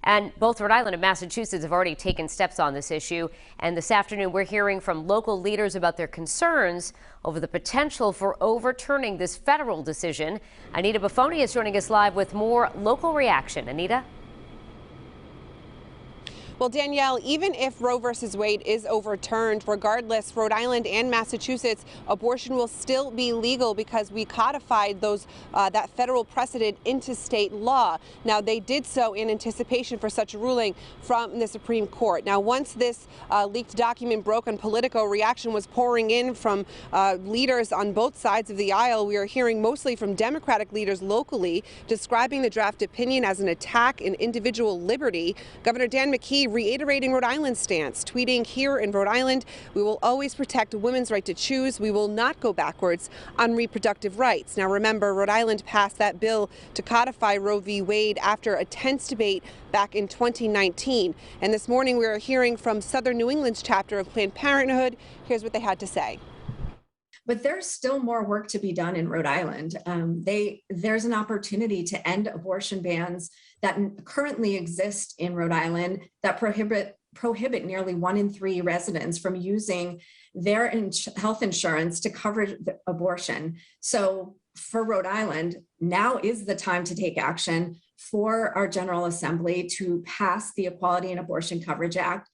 And both Rhode Island and Massachusetts have already taken steps on this issue. And this afternoon, we're hearing from local leaders about their concerns over the potential for overturning this federal decision. Anita Buffoni is joining us live with more local reaction. Anita? Well, Danielle, even if Roe versus Wade is overturned, regardless, Rhode Island and Massachusetts, abortion will still be legal because we codified that federal precedent into state law. Now, they did so in anticipation for such a ruling from the Supreme Court. Now, once this leaked document broke and Politico, reaction was pouring in from leaders on both sides of the aisle. We are hearing mostly from Democratic leaders locally describing the draft opinion as an attack in individual liberty. Governor Dan McKee reiterating Rhode Island's stance, tweeting, "Here in Rhode Island, we will always protect women's right to choose. We will not go backwards on reproductive rights." Now, remember, Rhode Island passed that bill to codify Roe v. Wade after a tense debate back in 2019. And this morning, we are hearing from Southern New England's chapter of Planned Parenthood. Here's what they had to say. But there's still more work to be done in Rhode Island. There's an opportunity to end abortion bans that currently exist in Rhode Island that prohibit nearly 1 in 3 residents from using their health insurance to cover the abortion. So for Rhode Island, now is the time to take action for our General Assembly to pass the Equality and Abortion Coverage Act.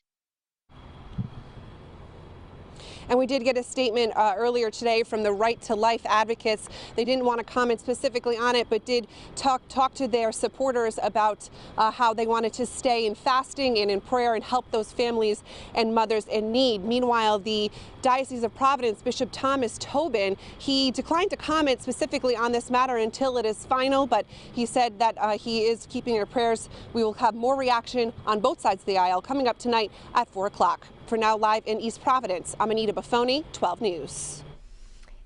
And we did get a statement earlier today from the Right to Life advocates. They didn't want to comment specifically on it, but did talk to their supporters about how they wanted to stay in fasting and in prayer and help those families and mothers in need. Meanwhile, the Diocese of Providence, Bishop Thomas Tobin, he declined to comment specifically on this matter until it is final, but he said that he is keeping your prayers. We will have more reaction on both sides of the aisle coming up tonight at 4 o'clock. For now, live in East Providence, I'm Anita Buffoni, 12 News.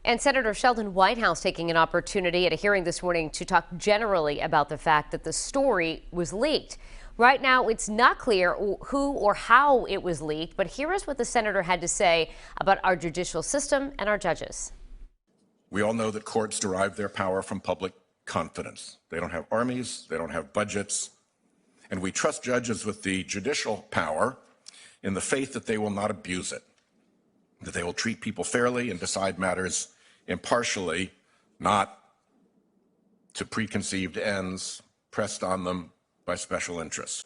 And Senator Sheldon Whitehouse taking an opportunity at a hearing this morning to talk generally about the fact that the story was leaked. Right now, it's not clear who or how it was leaked, but here is what the senator had to say about our judicial system and our judges. We all know that courts derive their power from public confidence. They don't have armies, they don't have budgets, and we trust judges with the judicial power in the faith that they will not abuse it, that they will treat people fairly and decide matters impartially, not to preconceived ends pressed on them by special interests.